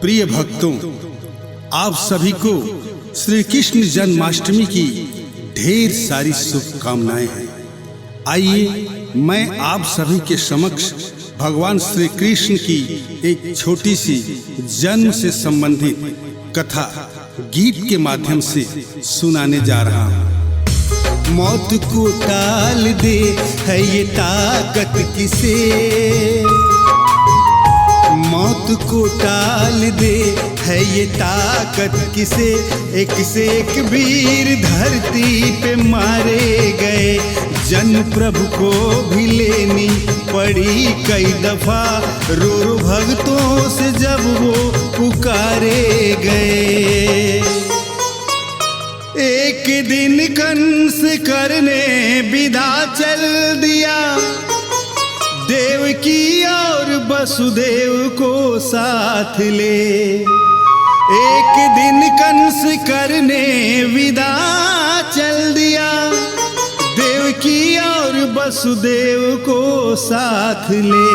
प्रिय भक्तों, आप सभी को श्री कृष्ण जन्माष्टमी की ढेर सारी शुभकामनाएं हैं। आइए मैं आप सभी के समक्ष भगवान श्री कृष्ण की एक छोटी सी जन्म से संबंधित कथा गीत के माध्यम से सुनाने जा रहा हूँ। मौत को टाल दे है ये ताकत किसे, मौत को टाल दे है ये ताकत किसे। एक से एक वीर धरती पे मारे गए, जन प्रभु को भी लेनी पड़ी कई दफा। रो रो भक्तों से जब वो पुकारे गए। एक दिन कंस करने विदा चल दिया, देवकी और वसुदेव को साथ ले। एक दिन कंस करने विदा चल दिया, देवकी और वसुदेव को साथ ले।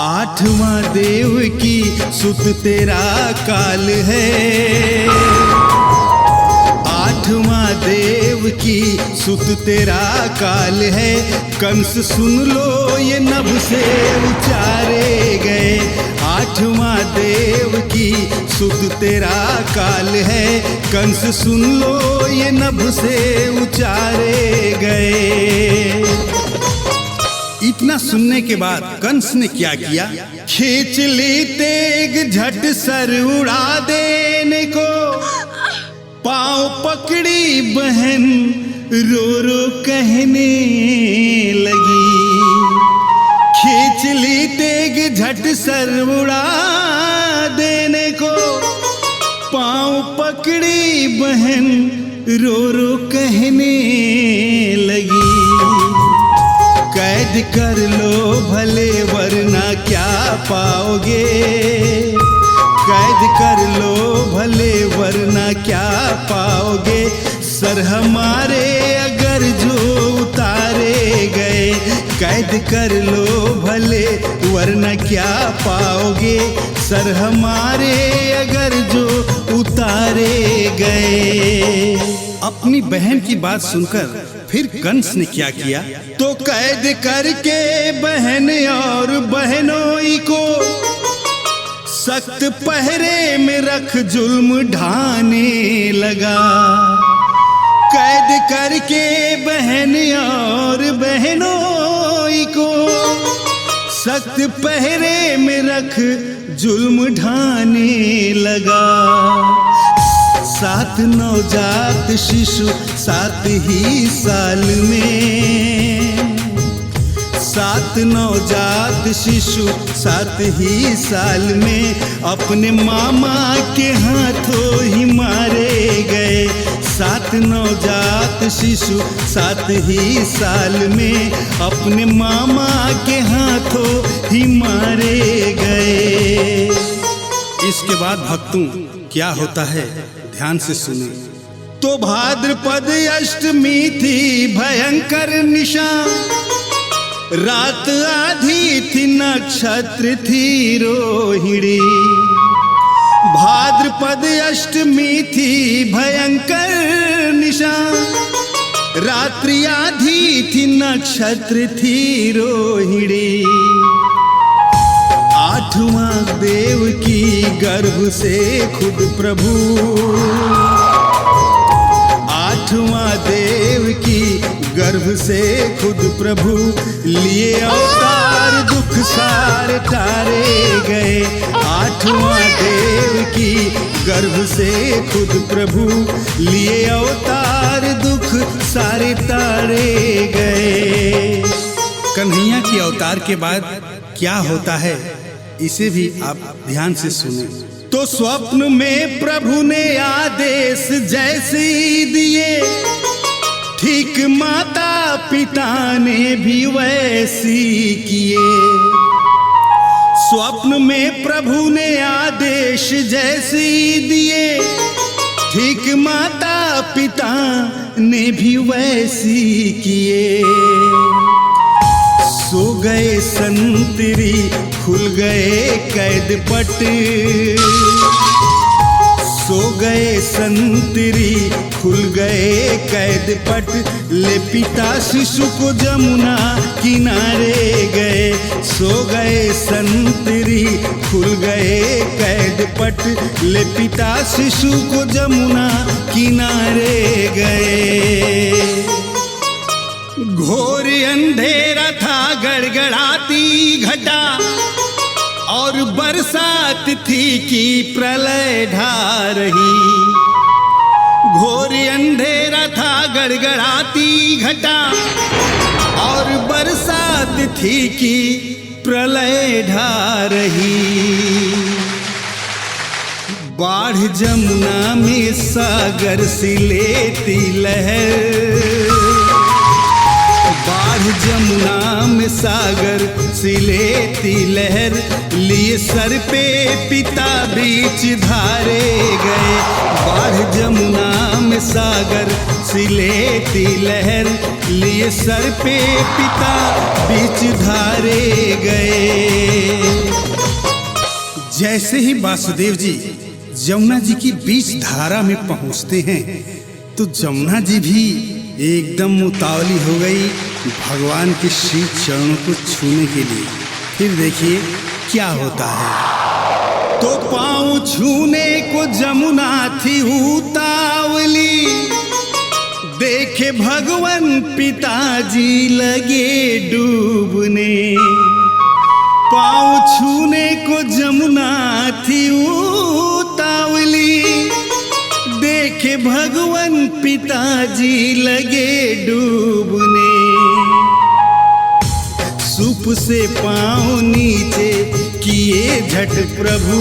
आठवां देव की सुत तेरा काल है, आठवां देव की सुत तेरा काल है। कंस सुन लो ये नभ से उचारे गए, आठवां देव की सुत तेरा काल है। कंस सुन लो ये नभ से उचारे गए। इतना सुनने के बाद कंस ने क्या किया? खींच ली तेग झट सर उड़ा देने को, पाँव पकड़ी बहन रो रो कहने लगी। खींच ली तेग झट सर उड़ा देने को, पाँव पकड़ी बहन रो रो कहने लगी। कैद कर लो भले वरना क्या पाओगे, कैद कर लो भले वरना क्या पाओगे। सर हमारे अगर जो उतारे गए, कैद कर लो भले वरना क्या पाओगे। सर हमारे अगर जो उतारे गए। अपनी बहन की बात सुनकर फिर कंस ने क्या किया? तो कैद करके बहन और बहनोई को सख्त पहरे में रख जुल्म ढाने लगा। कैद करके बहन और बहनों को सख्त पहरे में रख जुल्म ढाने लगा। 7 नवजात शिशु 7 ही साल में, 7 नवजात शिशु 7 ही साल में अपने मामा के हाथों ही मारे गए। 7 नवजात शिशु 7 ही साल में अपने मामा के हाथों ही मारे गए। इसके बाद भक्तों क्या होता है, ध्यान से सुने। तो भाद्रपद अष्टमी थी भयंकर निशा, रात आधी थी नक्षत्र थी रोहिणी। भाद्रपद अष्टमी थी भयंकर निशा, रात्रि आधी थी नक्षत्र थी रोहिणी। 8वां देव की गर्भ से खुद प्रभु, 8वां देव की गर्भ से खुद प्रभु लिए अवतार दुख सारे टारे गए। 8वां देव की गर्भ से खुद प्रभु लिए अवतार दुख सारे तारे गए। कन्हैया के अवतार के बाद क्या होता है, इसे भी आप ध्यान से सुने। तो स्वप्न में प्रभु ने आदेश जैसे दिए, ठीक माता पिता ने भी वैसी किए। स्वप्न में प्रभु ने आदेश जैसे दिए, ठीक माता पिता ने भी वैसी किए। सो गए संतरी खुल गए कैद पट, सो गए संतरी खुल गए कैद पट, ले पिता शिशु को जमुना किनारे गए। सो गए संतरी खुल गए कैद पट, ले पिता शिशु को जमुना किनारे गए। घोर अंधेरा था, गड़गड़ाती घटा और बरसात थी कि प्रलय ढा रही। घोर अंधेरा था, गड़गड़ाती घटा और बरसात थी कि प्रलय ढा रही। बाढ़ जमुना में सागर सी लेती लहर, बाढ़ जमुना में सागर सी लेती लहर, लिए सर पे पिता बीच धारे गए। बाढ़ जमुना में सागर सी लेती लहर, लिए सर पे पिता बीच धारे गए। जैसे ही वासुदेव जी जमुना जी की बीच धारा में पहुंचते हैं तो जमुना जी भी एकदम उतावली हो गई भगवान के श्री चरणों को छूने के लिए। फिर देखिए क्या होता है। तो पाँव छूने को जमुना थी उतावली, देखे भगवान पिताजी लगे डूबने। पाँव छूने को जमुना थी उतावली, देखे भगवान पिताजी लगे डूबने। सूप से पाँव नीचे किए झट प्रभु,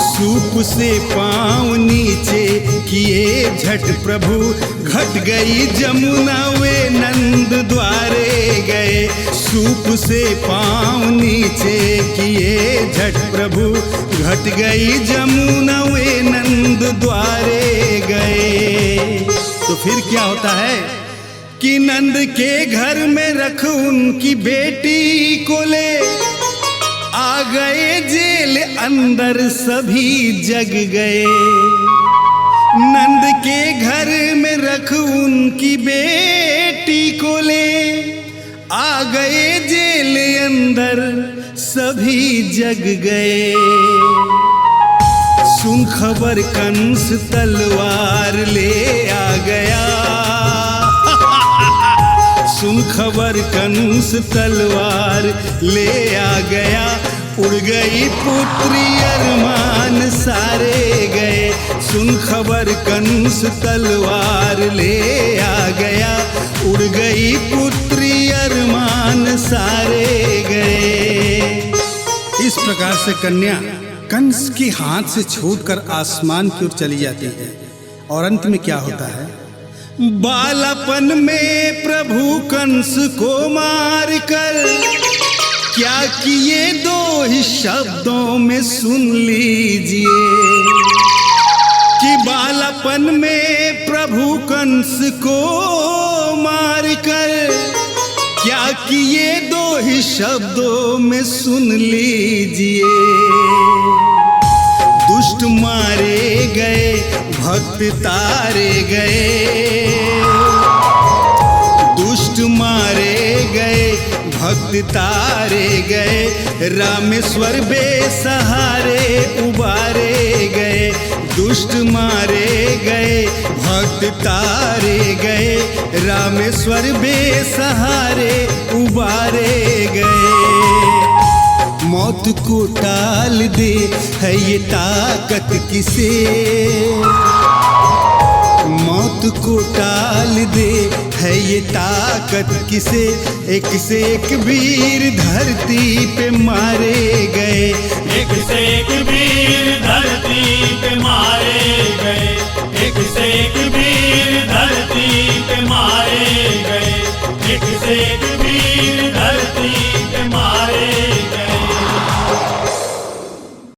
सूप से पाँव नीचे किए झट प्रभु, घट गई जमुना वे नंद द्वारे गए। सूप से पाँव नीचे किए झट प्रभु, घट गई जमुना वे नंद द्वारे गए। तो फिर क्या होता है कि नंद के घर में रख उनकी बेटी को ले, आ गए जेल अंदर सभी जग गए। नंद के घर में रख उनकी बेटी को ले, आ गए जेल अंदर सभी जग गए। सुन खबर कंस तलवार ले आ गया, सुन खबर कंस तलवार ले आ गया। उड़ गई पुत्री अरमान सारे गए। सुन खबर कंस तलवार ले आ गया, उड़ गई पुत्री अरमान सारे गए। इस प्रकार से कन्या कंस के हाथ से छूटकर आसमान की ओर चली जाती है। और अंत में क्या होता है? बालापन में प्रभु कंस को मार कर क्या किए दो ही शब्दों में सुन लीजिए। कि बालापन में प्रभु कंस को मार कर क्या किए दो ही शब्दों में सुन लीजिए। दुष्ट मारे गए, भक्त तारे गए। दुष्ट मारे गए, भक्त तारे गए। रामेश्वर बेसहारे उबारे गए। दुष्ट मारे गए, भक्त तारे गए। रामेश्वर बेसहारे उबारे गए। मौत को टाल दे है ये ताकत किसे। मौत को टाल दे है ये ताकत किसे। एक से एक वीर धरती पे मारे गए। एक से एक वीर धरती पे मारे गए।